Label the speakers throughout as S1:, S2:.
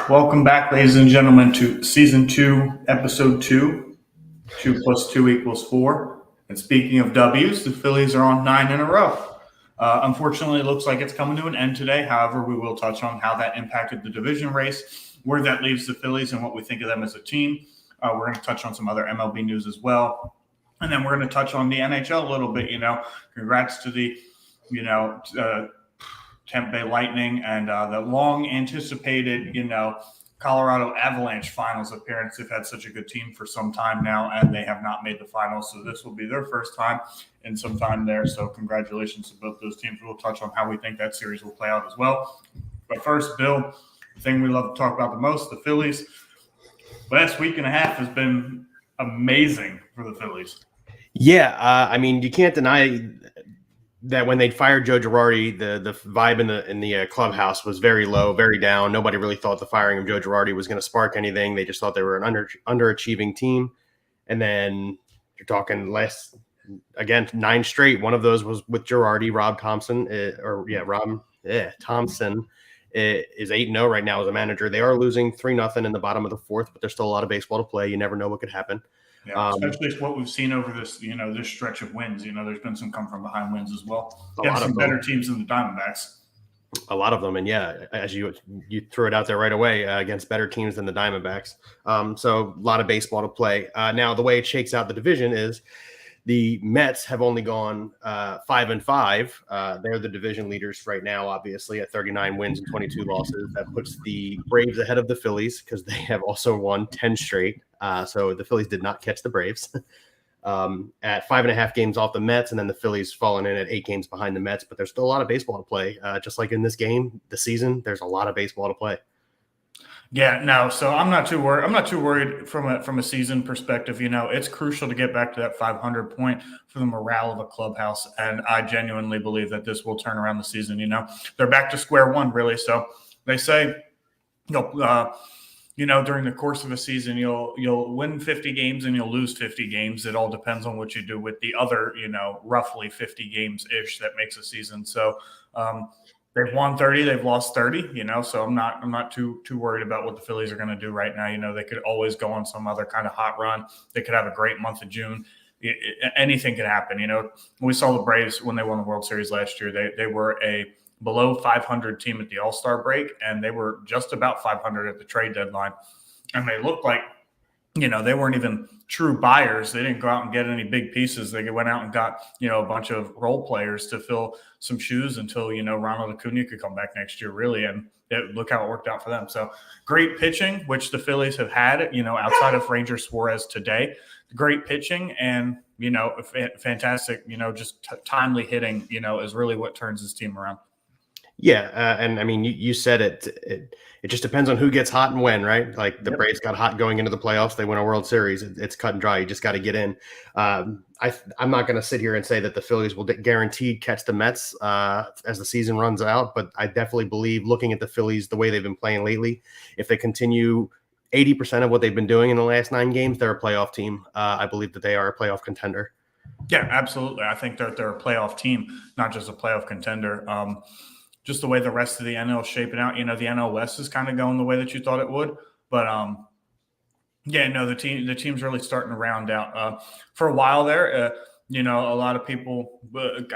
S1: Welcome back, ladies and gentlemen, to season 2, episode 2. 2 plus 2 equals 4. And speaking of W's, the Phillies are on 9 in a row. Unfortunately, it looks like it's coming to an end today. However, we will touch on how that impacted the division race, where that leaves the Phillies, and what we think of them as a team. We're going to touch on some other MLB news as well. And then we're going to touch on the NHL a little bit. Congrats to the, Tampa Bay Lightning and the long anticipated, Colorado Avalanche finals appearance. They've had such a good team for some time now, and they have not made the finals. So this will be their first time in some time there. So congratulations to both those teams. We'll touch on how we think that series will play out as well. But first, Bill, the thing we love to talk about the most, the Phillies. Last week and a half has been amazing for the Phillies.
S2: Yeah, you can't deny that when they fired Joe Girardi, the vibe in the clubhouse was very low, very down. Nobody really thought the firing of Joe Girardi was going to spark anything. They just thought they were an underachieving team. And then you're talking 9 straight. One of those was with Girardi. Rob Thompson is 8-0 right now as a manager. They are losing 3-0 in the bottom of the fourth, but there's still a lot of baseball to play. You never know what could happen.
S1: Yeah, especially what we've seen over this, this stretch of wins. There's been some come from behind wins as well. Some better teams than the Diamondbacks.
S2: A lot of them, and yeah, as you threw it out there right away, against better teams than the Diamondbacks. So a lot of baseball to play. Now, the way it shakes out the division is the Mets have only gone 5-5. They're the division leaders right now, obviously, at 39 wins and 22 losses. That puts the Braves ahead of the Phillies because they have also won 10 straight. So the Phillies did not catch the Braves at 5.5 games off the Mets, and then the Phillies fallen in at 8 games behind the Mets. But there's still a lot of baseball to play. Just like in this game, the season, there's a lot of baseball to play.
S1: Yeah, no. So I'm not too worried. I'm not too worried from a season perspective. It's crucial to get back to that 500 point for the morale of a clubhouse, and I genuinely believe that this will turn around the season. They're back to square one, really. So they say, during the course of a season, you'll win 50 games and you'll lose 50 games. It all depends on what you do with the other, roughly 50 games ish that makes a season. So. They've won 30, they've lost 30, so I'm not too worried about what the Phillies are going to do right now. They could always go on some other kind of hot run. They could have a great month of June. Anything could happen. We saw the Braves when they won the World Series last year. They were a below 500 team at the All-Star break, and they were just about 500 at the trade deadline. And they looked like, they weren't even true buyers. They didn't go out and get any big pieces. They went out and got, a bunch of role players to fill some shoes until, Ronald Acuna could come back next year, really. And look how it worked out for them. So great pitching, which the Phillies have had, outside of Ranger Suarez today. Great pitching and, fantastic, just timely hitting, is really what turns this team around.
S2: Yeah, and you said it just depends on who gets hot and when, right? Like the Braves got hot going into the playoffs. They win a World Series. It's cut and dry. You just got to get in. I'm not going to sit here and say that the Phillies will guaranteed catch the Mets as the season runs out, but I definitely believe, looking at the Phillies, the way they've been playing lately, if they continue 80% of what they've been doing in the last 9 games, they're a playoff team. I believe that they are a playoff contender.
S1: Yeah, absolutely. I think that they're a playoff team, not just a playoff contender. Just the way the rest of the NL is shaping out, the NL West is kind of going the way that you thought it would. But the team's really starting to round out. For a while there, a lot of people,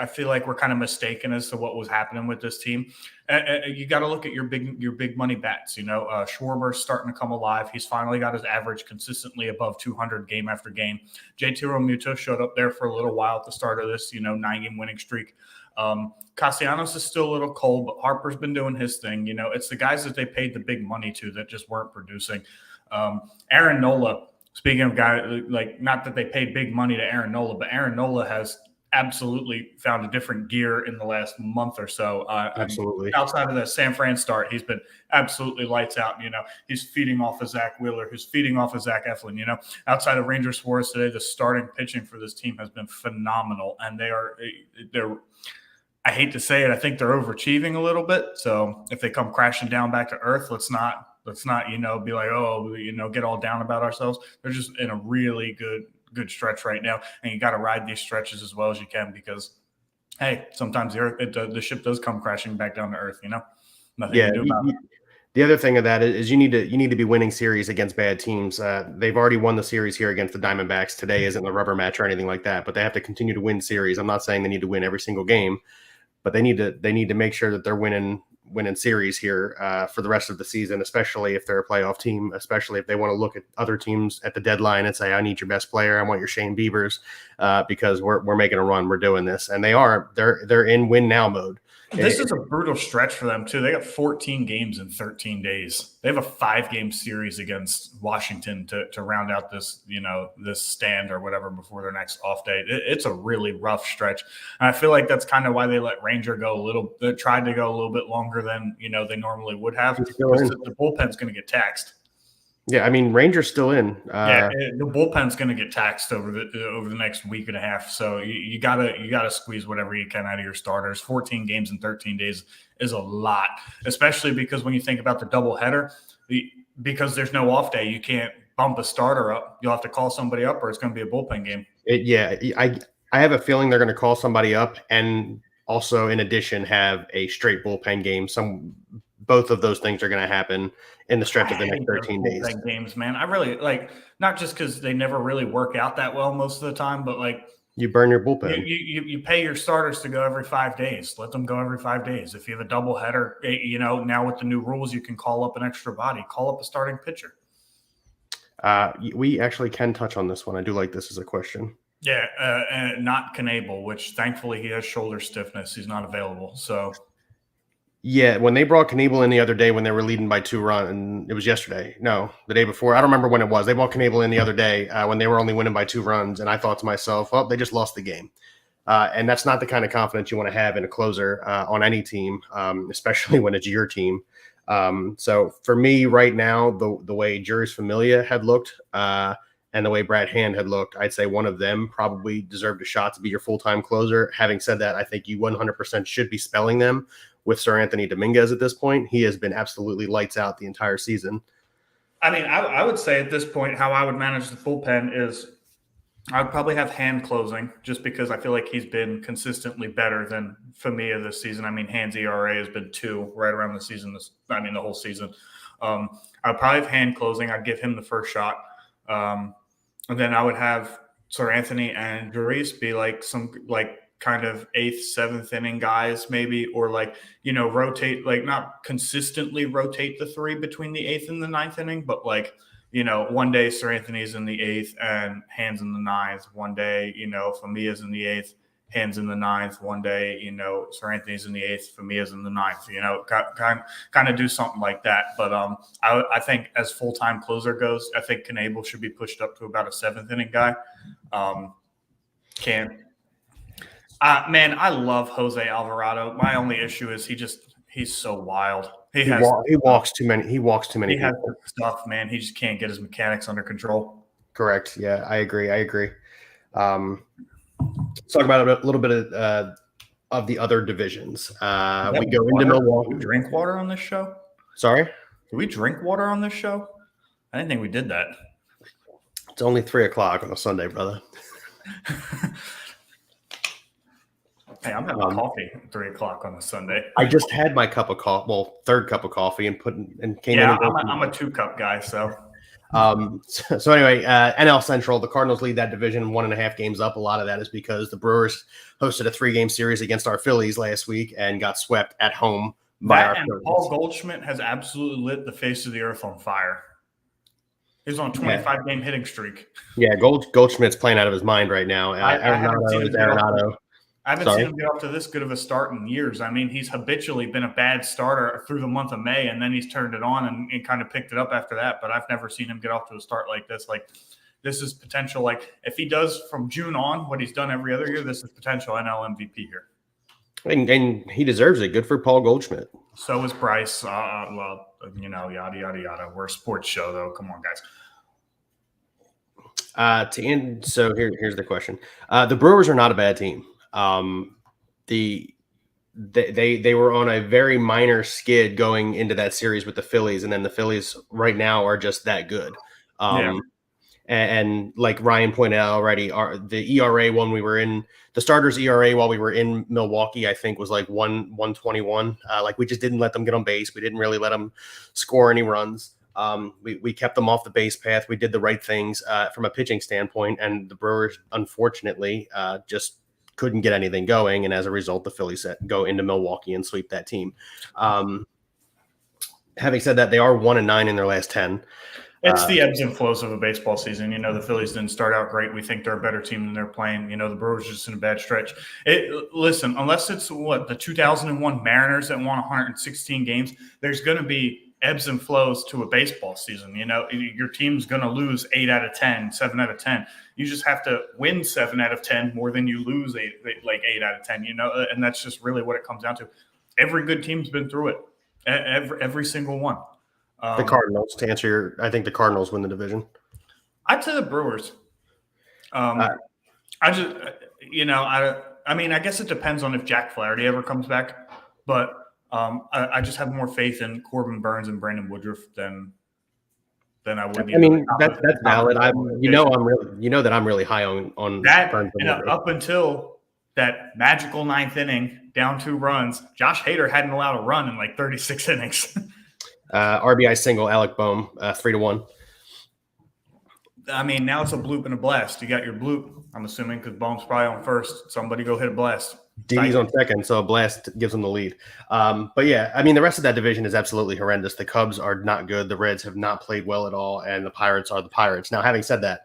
S1: I feel like we're kind of mistaken as to what was happening with this team. You got to look at your big money bats. Schwarber's starting to come alive. He's finally got his average consistently above 200 game after game. JT Realmuto showed up there for a little while at the start of this, 9-game winning streak. Castellanos is still a little cold, but Harper's been doing his thing. It's the guys that they paid the big money to that just weren't producing. Aaron Nola, speaking of guys, like, not that they paid big money to Aaron Nola, but Aaron Nola has absolutely found a different gear in the last month or so.
S2: Absolutely.
S1: Outside of the San Fran start, he's been absolutely lights out. He's feeding off of Zach Wheeler, who's feeding off of Zach Eflin. Outside of Ranger Suarez today, the starting pitching for this team has been phenomenal, and they're. I hate to say it, I think they're overachieving a little bit. So if they come crashing down back to earth, let's not be like, get all down about ourselves. They're just in a really good stretch right now, and you got to ride these stretches as well as you can, because hey, sometimes the ship does come crashing back down to earth. Nothing to do about it.
S2: The other thing of that is you need to be winning series against bad teams. They've already won the series here against the Diamondbacks. Today isn't a rubber match or anything like that, but they have to continue to win series. I'm not saying they need to win every single game, but they need to make sure that they're winning series here for the rest of the season, especially if they're a playoff team, especially if they want to look at other teams at the deadline and say, I need your best player. I want your Shane Biebers because we're making a run. We're doing this. And they're in win now mode.
S1: This is a brutal stretch for them, too. They got 14 games in 13 days. They have a 5-game series against Washington to round out this, this stand or whatever before their next off day. It's a really rough stretch. And I feel like that's kind of why they let Ranger go they tried to go a little bit longer than, they normally would have. The bullpen's going to get taxed.
S2: Yeah, I mean, Rangers still in.
S1: The bullpen's going to get taxed over the next week and a half. So you gotta squeeze whatever you can out of your starters. 14 games in 13 days is a lot, especially because when you think about the doubleheader, because there's no off day, you can't bump a starter up. You'll have to call somebody up, or it's going to be a bullpen game.
S2: I have a feeling they're going to call somebody up, and also in addition have a straight bullpen game. Both of those things are going to happen in the stretch of the next 13 days.
S1: Games, man. I really not just because they never really work out that well most of the time, but
S2: you burn your bullpen.
S1: You pay your starters to go every 5 days. Let them go every 5 days. If you have a doubleheader, now with the new rules, you can call up an extra body, call up a starting pitcher.
S2: We actually can touch on this one. I do like this as a question.
S1: Yeah, and not Knebel, which thankfully he has shoulder stiffness. He's not available. So.
S2: Yeah, when they brought Knebel in the other day when they were leading by 2 runs, and it was yesterday. No, the day before. I don't remember when it was. They brought Knebel in the other day when they were only winning by 2 runs, and I thought to myself, well, they just lost the game. And that's not the kind of confidence you want to have in a closer on any team, especially when it's your team. So for me right now, the way Jeurys Familia had looked and the way Brad Hand had looked, I'd say one of them probably deserved a shot to be your full-time closer. Having said that, I think you 100% should be spelling them with Sir Anthony Dominguez at this point. He has been absolutely lights out the entire season.
S1: I mean, I would say at this point, how I would manage the bullpen is I would probably have Hand closing just because I feel like he's been consistently better than Familia this season. I mean, Hand's ERA has been 2 right around the season. The whole season. I would probably have Hand closing. I'd give him the first shot. And then I would have Sir Anthony and Jeurys be kind of 8th, 7th inning guys maybe, or rotate, not consistently rotate the 3 between the 8th and the 9th inning, but one day Sir Anthony's in the 8th and Hand's in the 9th. One day, Familia's in the 8th, Hand's in the 9th. One day, Sir Anthony's in the 8th, Familia's in the 9th, kind of do something like that. But I think as full-time closer goes, I think Knebel should be pushed up to about a 7th inning guy. Man, I love Jose Alvarado. My only issue is he's so wild. He
S2: walks too many. He walks too many.
S1: He has stuff, man. He just can't get his mechanics under control.
S2: Correct. Yeah, I agree. Let's talk about a little bit of the other divisions. We go into Milwaukee.
S1: Do we drink water on this show?
S2: Sorry?
S1: Do we drink water on this show? I didn't think we did that.
S2: It's only 3:00 on a Sunday, brother.
S1: Hey, I'm having coffee at 3:00 on a Sunday.
S2: I just had my cup of coffee, third cup of coffee, and came in.
S1: Yeah, I'm a 2-cup guy, so.
S2: So anyway, NL Central, the Cardinals lead that division 1.5 games up. A lot of that is because the Brewers hosted a 3-game series against our Phillies last week and got swept at home by our Phillies.
S1: Paul Goldschmidt has absolutely lit the face of the earth on fire. He's on a 25-game hitting streak.
S2: Yeah, Goldschmidt's playing out of his mind right now. Arenado.
S1: I haven't seen him get off to this good of a start in years. I mean, he's habitually been a bad starter through the month of May, and then he's turned it on and kind of picked it up after that. But I've never seen him get off to a start like this. This is potential. If he does from June on what he's done every other year, this is potential NL MVP here.
S2: And he deserves it. Good for Paul Goldschmidt.
S1: So is Bryce. Yada, yada, yada. We're a sports show, though. Come on, guys.
S2: So here's the question. The Brewers are not a bad team. They were on a very minor skid going into that series with the Phillies, and then the Phillies right now are just that good. And like Ryan pointed out already, the ERA when we were in the starters ERA while we were in Milwaukee, I think was like 121. Like we just didn't let them get on base. We didn't really let them score any runs. We kept them off the base path. We did the right things from a pitching standpoint, and the Brewers, unfortunately, just couldn't get anything going. And as a result, the Phillies go into Milwaukee and sweep that team. Having said that, they are 1-9 in their last 10.
S1: It's the ebbs and flows of a baseball season. The Phillies didn't start out great. We think they're a better team than they're playing. The Brewers are just in a bad stretch. Listen, unless it's the 2001 Mariners that won 116 games, there's going to be ebbs and flows to a baseball season. Your team's going to lose 8 out of 10, 7 out of 10. You just have to win 7 out of 10 more than you lose 8 out of 10, and that's just really what it comes down to. Every good team's been through it. Every single one.
S2: The Cardinals, to answer I think the Cardinals win the division.
S1: I'd say the Brewers. I guess it depends on if Jack Flaherty ever comes back, but I just have more faith in Corbin Burns and Brandon Woodruff than I would.
S2: I mean, that's valid. I'm really high on
S1: that.
S2: Burns and Woodruff.
S1: Up until that magical 9th inning, down 2 runs, Josh Hader hadn't allowed a run in like 36 innings.
S2: RBI single, Alec Boehm, 3-1.
S1: I mean, now it's a bloop and a blast. You got your bloop, I'm assuming, because Boehm's probably on first. Somebody go hit a blast.
S2: Didi's on second, so a blast gives them the lead. But yeah, I mean, the rest of that division is absolutely horrendous. The Cubs are not good. The Reds have not played well at all, and the Pirates are the Pirates. Now, having said that,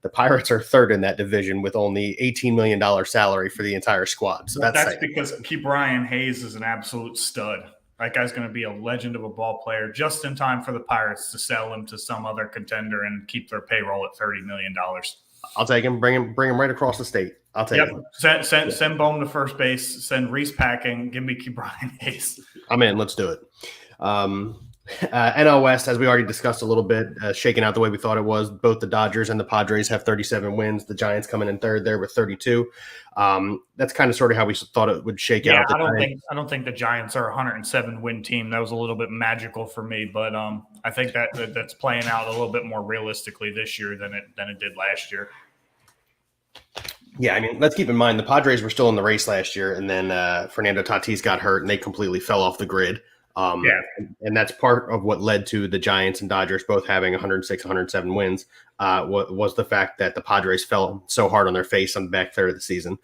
S2: the Pirates are third in that division with only $18 million salary for the entire squad. So that's
S1: because Brian Hayes is an absolute stud. That guy's going to be a legend of a ball player just in time for the Pirates to sell him to some other contender and keep their payroll at $30 million.
S2: I'll take him. Bring him right across the state. I'll take him.
S1: Send Boehm to first base. Send Reese packing. Give me Brian Hayes.
S2: I'm in. Let's do it. NL West, as we already discussed a little bit, shaking out the way we thought it was. Both the Dodgers and the Padres have 37 wins. The Giants coming in third there with 32. That's kind of sort of how we thought it would shake out.
S1: I don't think the Giants are a 107 win team. That was a little bit magical for me, but I think that's playing out a little bit more realistically this year than it did last year.
S2: Yeah, I mean, let's keep in mind the Padres were still in the race last year, and then Fernando Tatis got hurt, and they completely fell off the grid. And that's part of what led to the Giants and Dodgers both having 106, 107 wins was the fact that the Padres fell so hard on their face on the back third of the season.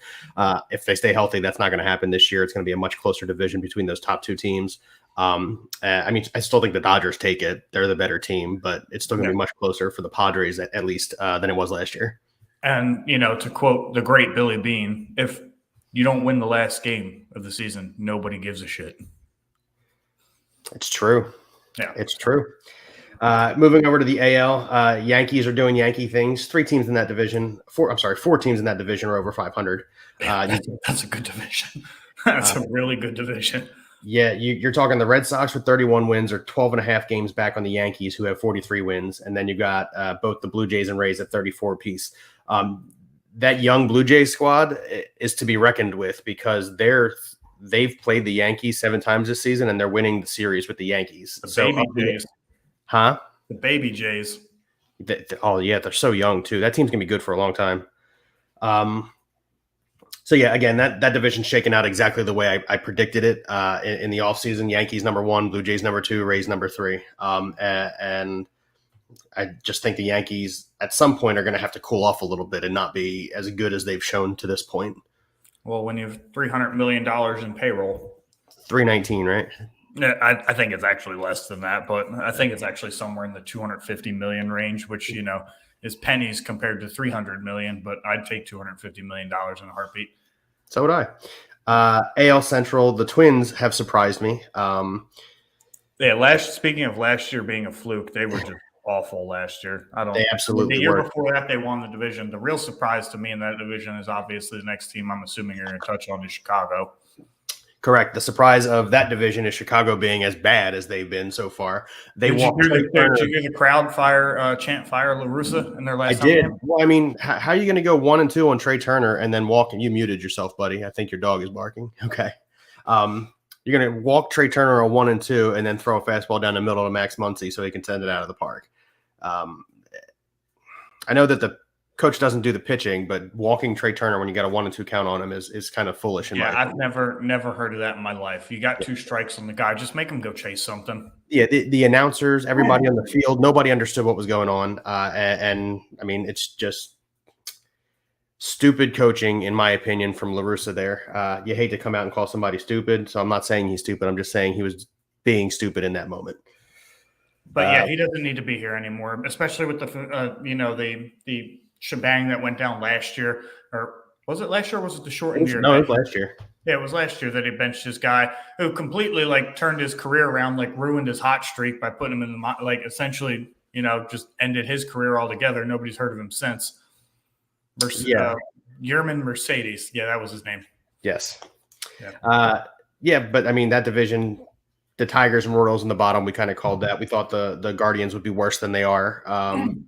S2: If they stay healthy, that's not going to happen this year. It's going to be a much closer division between those top 2 teams. I mean, I still think the Dodgers take it. They're the better team, but it's still going to be much closer for the Padres at least than it was last year.
S1: And, to quote the great Billy Beane, if you don't win the last game of the season, nobody gives a shit.
S2: It's true.
S1: Yeah,
S2: it's true. Moving over to the AL, Yankees are doing Yankee things. 4 teams in that division are over 500.
S1: That's a good division. That's a really good division.
S2: Yeah, you're talking the Red Sox with 31 wins are 12 and a half games back on the Yankees, who have 43 wins. And then you got both the Blue Jays and Rays at 34 apiece. That young Blue Jays squad is to be reckoned with because they've played the Yankees 7 times this season, and they're winning the series with the Yankees.
S1: The baby Jays.
S2: Huh?
S1: The baby Jays.
S2: They're so young, too. That team's going to be good for a long time. So, yeah, again, that division's shaken out exactly the way I predicted it in the offseason. Yankees number 1, Blue Jays number 2, Rays number 3. And I just think the Yankees at some point are going to have to cool off a little bit and not be as good as they've shown to this point.
S1: Well, when you have $300 million in payroll.
S2: 319, right?
S1: Yeah, I think it's actually less than that, but I think it's actually somewhere in the 250 million range, which, is pennies compared to 300 million, but I'd take $250 million in a heartbeat.
S2: So would I. AL Central, the Twins have surprised me.
S1: Speaking of last year being a fluke, they were just awful last year.
S2: They absolutely
S1: The year
S2: were.
S1: before that, they won the division. The real surprise to me in that division is obviously the next team I'm assuming you're going to touch on is Chicago.
S2: Correct. The surprise of that division is Chicago being as bad as they've been so far.
S1: Did you hear the crowd chant fire La Russa in their last
S2: I did.
S1: Game?
S2: Well, I mean, how are you going to go 1-2 on Trey Turner and then walk? You muted yourself, buddy. I think your dog is barking. Okay. You're going to walk Trey Turner on 1-2 and then throw a fastball down the middle to Max Muncy so he can send it out of the park. I know that the coach doesn't do the pitching, but walking Trey Turner when you got a 1-2 count on him is kind of foolish in my
S1: Yeah, I've
S2: opinion.
S1: never heard of that in my life. You got 2 strikes on the guy, just make him go chase something.
S2: Yeah, the announcers, everybody on the field, nobody understood what was going on, and I mean, it's just stupid coaching, in my opinion, from La Russa there. You hate to come out and call somebody stupid, so I'm not saying he's stupid. I'm just saying he was being stupid in that moment.
S1: But yeah, he doesn't need to be here anymore, especially with the shebang that went down last year. Or was it last year? Or was it the shortened year?
S2: No, it was last year.
S1: Yeah, it was last year that he benched this guy who completely like turned his career around, like ruined his hot streak by putting him in the like essentially, just ended his career altogether. Nobody's heard of him since. Yerman Mercedes. Yeah, that was his name.
S2: Yes.
S1: Yeah.
S2: But I mean, that division, the Tigers and Royals in the bottom, we kind of called that. We thought the Guardians would be worse than they are.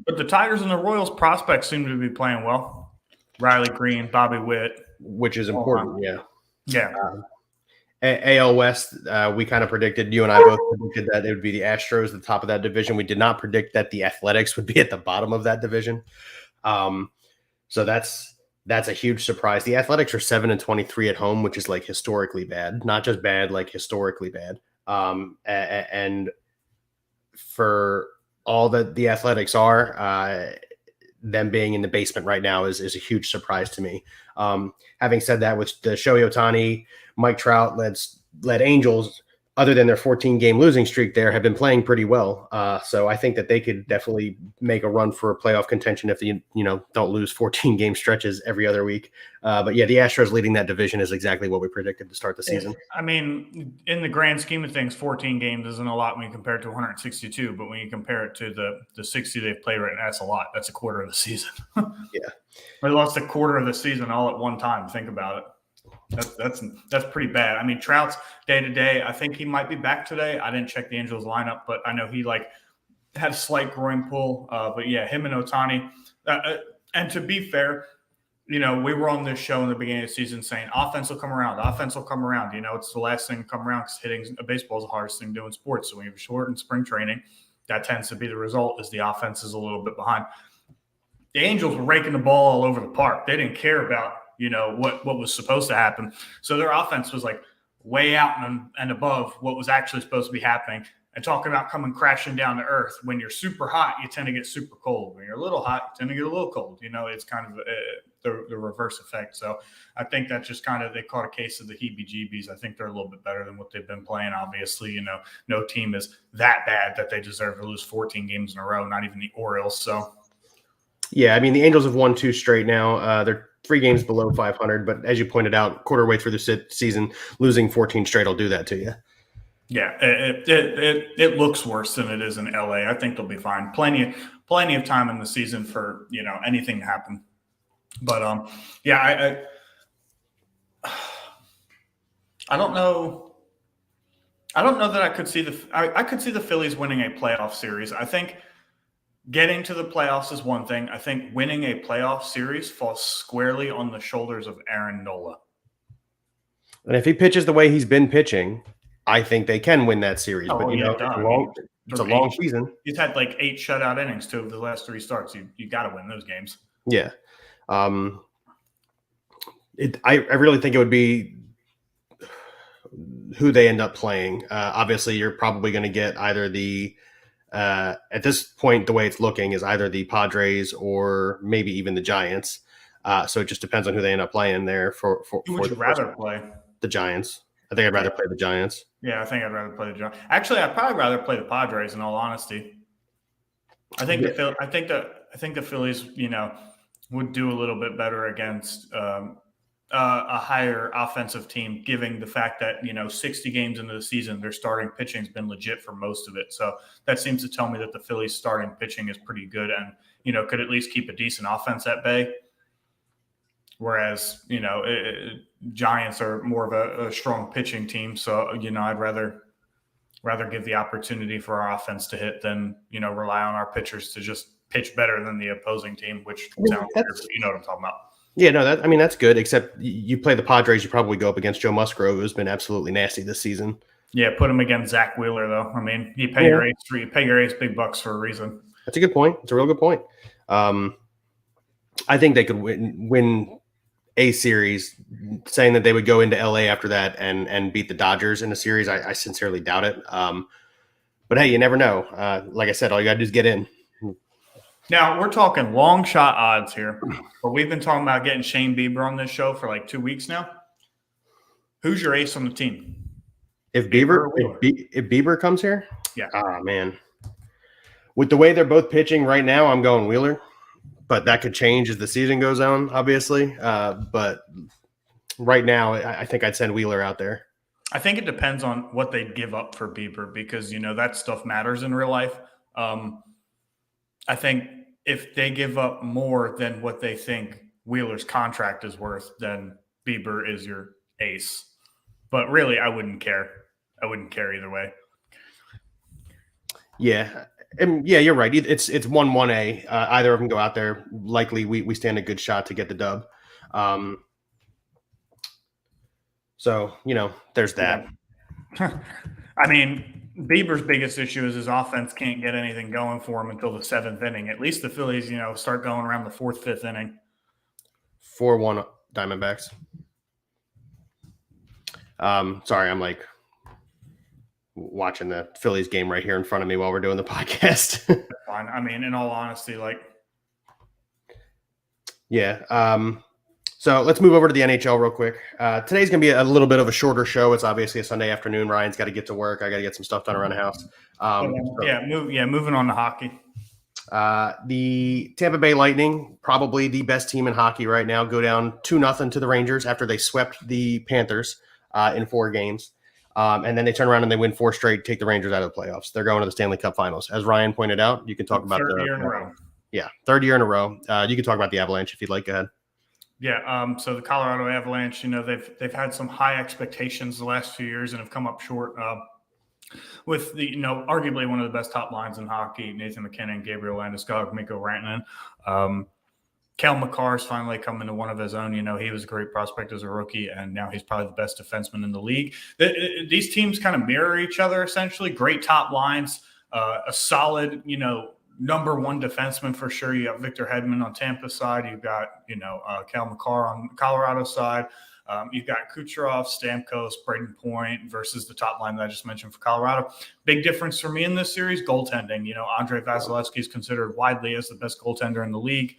S1: But the Tigers and the Royals prospects seem to be playing well. Riley Green, Bobby Witt.
S2: Which is important, yeah.
S1: Yeah.
S2: AL West, we kind of predicted, you and I both predicted that it would be the Astros at the top of that division. We did not predict that the Athletics would be at the bottom of that division. So that's a huge surprise. The Athletics are 7-23 at home, which is like historically bad, not just bad, like historically bad. And for all that the Athletics are, them being in the basement right now is a huge surprise to me. Having said that, with the Shohei Ohtani, Mike Trout led Angels, other than their 14-game losing streak there, have been playing pretty well. So I think that they could definitely make a run for a playoff contention if they, don't lose 14-game stretches every other week. But yeah, the Astros leading that division is exactly what we predicted to start the season.
S1: I mean, in the grand scheme of things, 14 games isn't a lot when you compare it to 162. But when you compare it to the 60 they've played right now, that's a lot. That's a quarter of the season.
S2: Yeah,
S1: they lost a quarter of the season all at one time. Think about it. That's pretty bad. I mean, Trout's day to day. I think he might be back today. I didn't check the Angels lineup, but I know he had a slight groin pull. But yeah, him and Ohtani. And to be fair, we were on this show in the beginning of the season saying offense will come around. Offense will come around. It's the last thing to come around because hitting a baseball is the hardest thing doing sports. So when you have shortened spring training, that tends to be the result. Is the offense is a little bit behind. The Angels were raking the ball all over the park. They didn't care about what was supposed to happen. So their offense was like way out and above what was actually supposed to be happening. And talking about coming crashing down to earth. When you're super hot, you tend to get super cold. When you're a little hot, you tend to get a little cold. It's kind of the reverse effect. So I think that just kind of they caught a case of the heebie-jeebies. I think they're a little bit better than what they've been playing. Obviously, no team is that bad that they deserve to lose 14 games in a row, not even the Orioles. So,
S2: yeah, I mean, the Angels have won 2 straight now. They're 3 games below 500, but as you pointed out, quarter way through the season, losing 14 straight will do that to you.
S1: Yeah, it looks worse than it is in LA. I think they'll be fine. Plenty of time in the season for anything to happen. But yeah, I don't know. I don't know that I could see I could see the Phillies winning a playoff series. I think getting to the playoffs is one thing. I think winning a playoff series falls squarely on the shoulders of Aaron Nola.
S2: And if he pitches the way he's been pitching, I think they can win that series. But it's a long season.
S1: He's had like 8 shutout innings too of the last 3 starts. You got to win those games.
S2: Yeah. I really think it would be who they end up playing. Obviously, you're probably going to get either the at this point, the way it's looking is either the Padres or maybe even the Giants. So it just depends on who they end up playing there.
S1: Who would you rather play?
S2: The Giants. I think I'd rather play the Giants.
S1: Yeah, I think I'd rather play the Giants. Actually, I'd probably rather play the Padres. In all honesty, I think the Phillies, would do a little bit better against a higher offensive team, given the fact that 60 games into the season, their starting pitching has been legit for most of it. So that seems to tell me that the Phillies' starting pitching is pretty good and could at least keep a decent offense at bay. Whereas Giants are more of a strong pitching team, so I'd rather give the opportunity for our offense to hit than rely on our pitchers to just pitch better than the opposing team, which sounds weird, but you know what I'm talking about.
S2: Yeah, no, that's good. Except you play the Padres, you probably go up against Joe Musgrove, who's been absolutely nasty this season.
S1: Yeah, put him against Zach Wheeler, though. I mean, you pay your ace big bucks for a reason.
S2: That's a good point. It's a real good point. I think they could win a series. Saying that they would go into LA after that and beat the Dodgers in a series, I sincerely doubt it. But hey, you never know. Like I said, all you got to do is get in.
S1: Now, we're talking long shot odds here, but we've been talking about getting Shane Bieber on this show for like 2 weeks now. Who's your ace on the team?
S2: If Bieber comes here?
S1: Yeah.
S2: Oh, man. With the way they're both pitching right now, I'm going Wheeler. But that could change as the season goes on, obviously. But right now, I think I'd send Wheeler out there.
S1: I think it depends on what they give up for Bieber because, that stuff matters in real life. I think if they give up more than what they think Wheeler's contract is worth, then Bieber is your ace. But really, I wouldn't care. I wouldn't care either way.
S2: Yeah. And yeah, you're right. It's 1-1A. Either of them go out there. Likely, we stand a good shot to get the dub. So, there's that.
S1: I mean, Bieber's biggest issue is his offense can't get anything going for him until the 7th inning. At least the Phillies, start going around the 4th, 5th inning.
S2: 4-1 Diamondbacks. Sorry, I'm like watching the Phillies game right here in front of me while we're doing the podcast.
S1: Fine. I mean, in all honesty,
S2: yeah. So let's move over to the NHL real quick. Today's going to be a little bit of a shorter show. It's obviously a Sunday afternoon. Ryan's got to get to work. I got to get some stuff done around the house.
S1: Moving on to hockey.
S2: The Tampa Bay Lightning, probably the best team in hockey right now, go down 2-0 to the Rangers after they swept the Panthers in 4 games. And then they turn around and they win 4 straight, take the Rangers out of the playoffs. They're going to the Stanley Cup Finals. As Ryan pointed out, you can talk about
S1: third year in a row.
S2: Yeah, 3rd year in a row. You can talk about the Avalanche if you'd like. Go ahead.
S1: Yeah, so the Colorado Avalanche, they've had some high expectations the last few years and have come up short with the, arguably one of the best top lines in hockey, Nathan McKinnon, Gabriel Landeskog, Mikko Rantanen. Kel McCarr's finally come into one of his own. He was a great prospect as a rookie, and now he's probably the best defenseman in the league. These teams kind of mirror each other, essentially. Great top lines, a solid, number one defenseman for sure. You got Victor Hedman on Tampa's side. You've got, Kel McCarr on Colorado's side. You've got Kucherov, Stamkos, Braden Point versus the top line that I just mentioned for Colorado. Big difference for me in this series, goaltending. Andrei Vasilevsky is considered widely as the best goaltender in the league.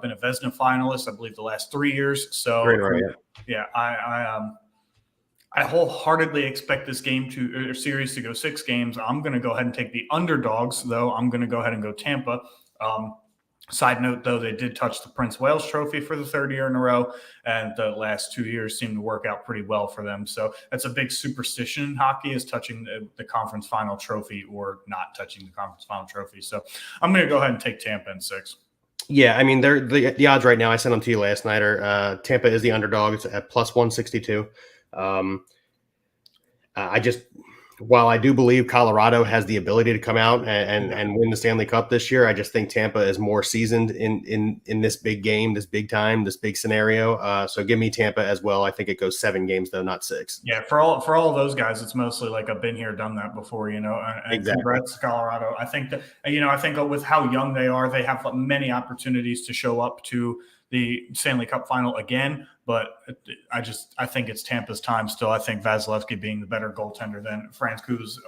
S1: Been a Vezina finalist, I believe, the last 3 years. So, yeah, I wholeheartedly expect this series to go 6 games. I'm going to go ahead and take the underdogs, though. I'm going to go ahead and go Tampa. Side note, though, they did touch the Prince Wales Trophy for the 3rd year in a row, and the last 2 years seem to work out pretty well for them. So that's a big superstition in hockey, is touching the conference final trophy or not touching the conference final trophy. So I'm going to go ahead and take Tampa in 6.
S2: Yeah, I mean, they're the odds right now. I sent them to you last night. Tampa is the underdog. It's at plus 162. While I do believe Colorado has the ability to come out and win the Stanley Cup this year, I just think Tampa is more seasoned in this big game, this big time, this big scenario. So give me Tampa as well. I think it goes 7 games though, not 6.
S1: Yeah, for all of those guys, it's mostly like I've been here, done that before, and
S2: exactly.
S1: Congrats to Colorado. I think that I think with how young they are, they have many opportunities to show up to the Stanley Cup final again, but I think it's Tampa's time still. I think Vasilevsky being the better goaltender than Francouz.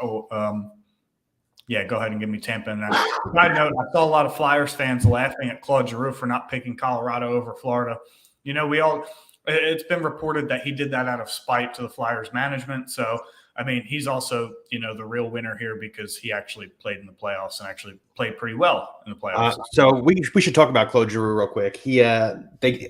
S1: Yeah, go ahead and give me Tampa in that. Side note, I saw a lot of Flyers fans laughing at Claude Giroux for not picking Colorado over Florida. It's been reported that he did that out of spite to the Flyers management. So, I mean, he's also, the real winner here because he actually played in the playoffs and actually played pretty well in the playoffs.
S2: So we should talk about Claude Giroux real quick.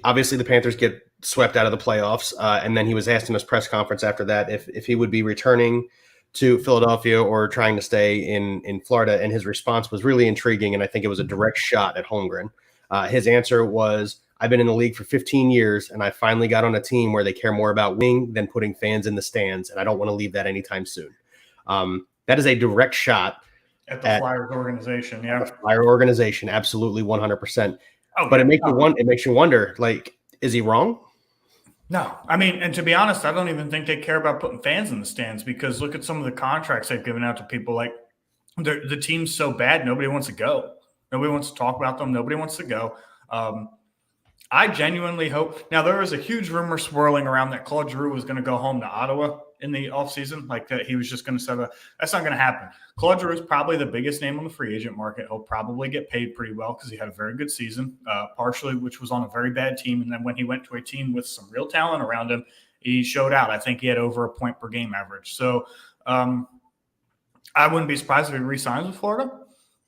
S2: Obviously the Panthers get swept out of the playoffs, and then he was asked in his press conference after that if he would be returning to Philadelphia or trying to stay in Florida, and his response was really intriguing, and I think it was a direct shot at Holmgren. His answer was, I've been in the league for 15 years, and I finally got on a team where they care more about winning than putting fans in the stands, and I don't want to leave that anytime soon. That is a direct shot
S1: at the Flyers organization. Yeah,
S2: the Flyer organization, absolutely 100%. But it makes you wonder, like, is he wrong?
S1: No, I mean, and to be honest, I don't even think they care about putting fans in the stands because look at some of the contracts they've given out to people. Like the team's so bad, nobody wants to go. Nobody wants to talk about them. Nobody wants to go. I genuinely hope. Now, there was a huge rumor swirling around that Claude Giroux was going to go home to Ottawa in the offseason, like that he was just going to set a – that's not going to happen. Claude Giroux is probably the biggest name on the free agent market. He'll probably get paid pretty well because he had a very good season, partially which was on a very bad team. And then when he went to a team with some real talent around him, he showed out. I think he had over a point per game average. So I wouldn't be surprised if he re-signs with Florida.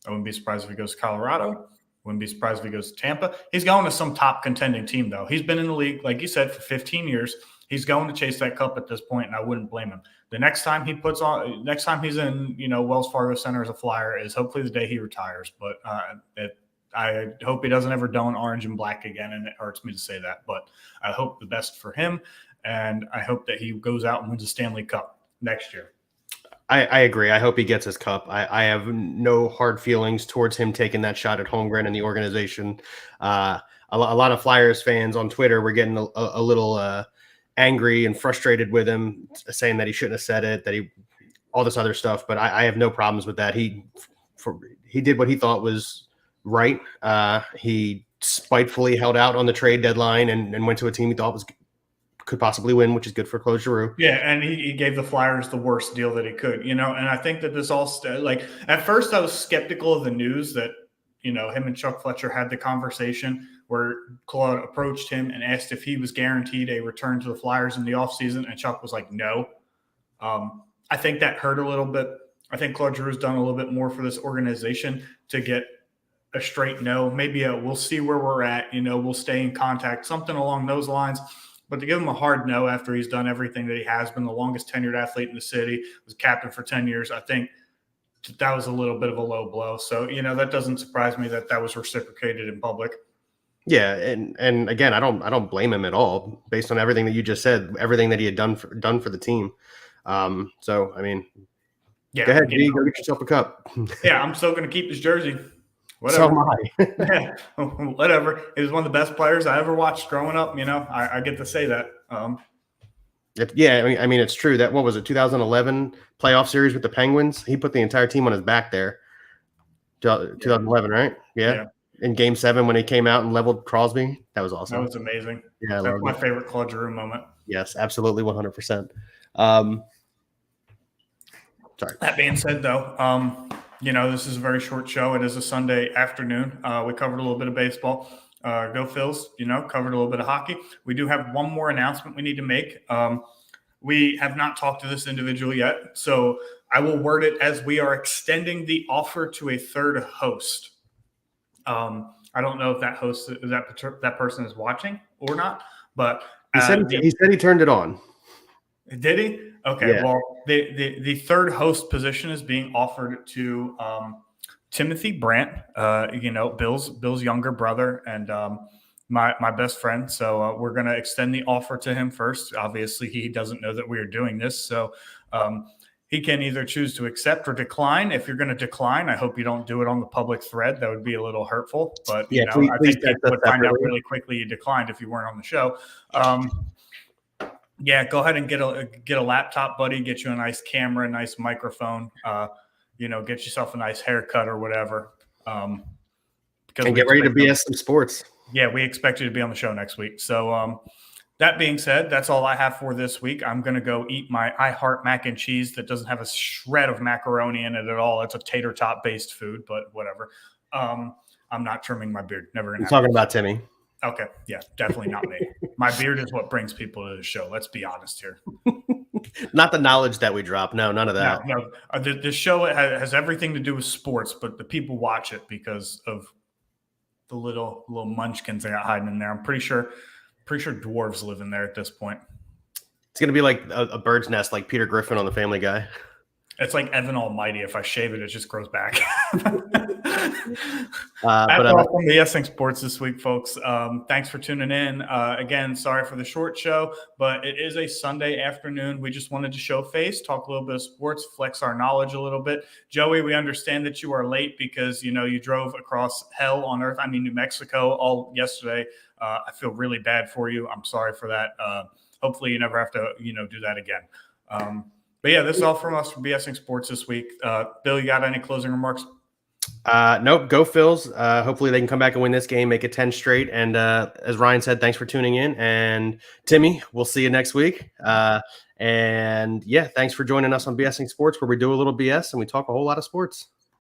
S1: I wouldn't be surprised if he goes to Colorado. Wouldn't be surprised if he goes to Tampa. He's going to some top contending team, though. He's been in the league, like you said, for 15 years. He's going to chase that cup at this point, and I wouldn't blame him. The next time he's in, Wells Fargo Center as a Flyer is hopefully the day he retires. But I hope he doesn't ever don orange and black again, and it hurts me to say that. But I hope the best for him, and I hope that he goes out and wins a Stanley Cup next year.
S2: I agree. I hope he gets his cup. I have no hard feelings towards him taking that shot at Holmgren and the organization. A lot of Flyers fans on Twitter were getting a little angry and frustrated with him, saying that he shouldn't have said it, that he all this other stuff. But I have no problems with that. He did what he thought was right. He spitefully held out on the trade deadline and went to a team he thought could possibly win, which is good for Claude Giroux.
S1: Yeah, and he gave the Flyers the worst deal that he could, and I think that this all at first I was skeptical of the news that, him and Chuck Fletcher had the conversation where Claude approached him and asked if he was guaranteed a return to the Flyers in the offseason, and Chuck was like, no. I think that hurt a little bit. I think Claude Giroux's done a little bit more for this organization to get a straight no, maybe we'll see where we're at, we'll stay in contact, something along those lines. But to give him a hard no after he's done everything that he has, been the longest tenured athlete in the city, was captain for 10 years, I think that was a little bit of a low blow. So, that doesn't surprise me that was reciprocated in public.
S2: Yeah, and again, I don't blame him at all based on everything that you just said, everything that he had done for the team. So, I mean,
S1: yeah,
S2: go ahead, G, go get yourself a cup.
S1: Yeah, I'm still going to keep his jersey.
S2: Whatever. So am
S1: I. Yeah, whatever. He was one of the best players I ever watched growing up. I get to say that.
S2: Yeah, I mean, it's true. That what was it, 2011 playoff series with the Penguins? He put the entire team on his back there. 2011, right? Yeah. In Game 7 when he came out and leveled Crosby, that was awesome.
S1: That was amazing.
S2: Yeah,
S1: that's my favorite Claude Giroux moment.
S2: Yes, absolutely, 100%. Sorry.
S1: That being said, though, this is a very short show. It is a Sunday afternoon. We covered a little bit of baseball. Go Phils, covered a little bit of hockey. We do have one more announcement we need to make. We have not talked to this individual yet, so I will word it as we are extending the offer to a third host. I don't know if that host, that person is watching or not, but
S2: he said he turned it on.
S1: Did he? Okay. Yeah. Well, the third host position is being offered to Timothy Brandt, Bill's younger brother and my best friend. So we're going to extend the offer to him first. Obviously, he doesn't know that we are doing this. So he can either choose to accept or decline. If you're going to decline, I hope you don't do it on the public thread. That would be a little hurtful. But,
S2: yeah,
S1: I think people would find out really quickly you declined if you weren't on the show. Yeah, go ahead and get a laptop, buddy. Get you a nice camera, a nice microphone. Get yourself a nice haircut or whatever.
S2: And get ready to BS some sports.
S1: Yeah, we expect you to be on the show next week. So that being said, that's all I have for this week. I'm going to go eat my I Heart mac and cheese that doesn't have a shred of macaroni in it at all. It's a tater tot based food, but whatever. I'm not trimming my beard. Never going to
S2: happen. Talking about Timmy.
S1: Okay. Yeah, definitely not me. My beard is what brings people to the show. Let's be honest here.
S2: Not the knowledge that we drop. No, none of that.
S1: No. The show has everything to do with sports, but the people watch it because of the little munchkins they got hiding in there. I'm pretty sure dwarves live in there at this point.
S2: It's going to be like a bird's nest, like Peter Griffin on The Family Guy.
S1: It's like Evan Almighty. If I shave it, it just grows back.
S2: But
S1: all from the Yes Thing Sports this week, folks. Thanks for tuning in. Again, sorry for the short show, but it is a Sunday afternoon. We just wanted to show face, talk a little bit of sports, flex our knowledge a little bit. Joey, we understand that you are late because, you drove across hell on earth. New Mexico all yesterday. I feel really bad for you. I'm sorry for that. Hopefully you never have to, do that again. But yeah, this is all from us for BSing Sports this week. Bill, you got any closing remarks?
S2: Nope. Go Phils. Hopefully they can come back and win this game, make it 10 straight. And as Ryan said, thanks for tuning in. And Timmy, we'll see you next week. And yeah, thanks for joining us on BSing Sports, where we do a little BS and we talk a whole lot of sports.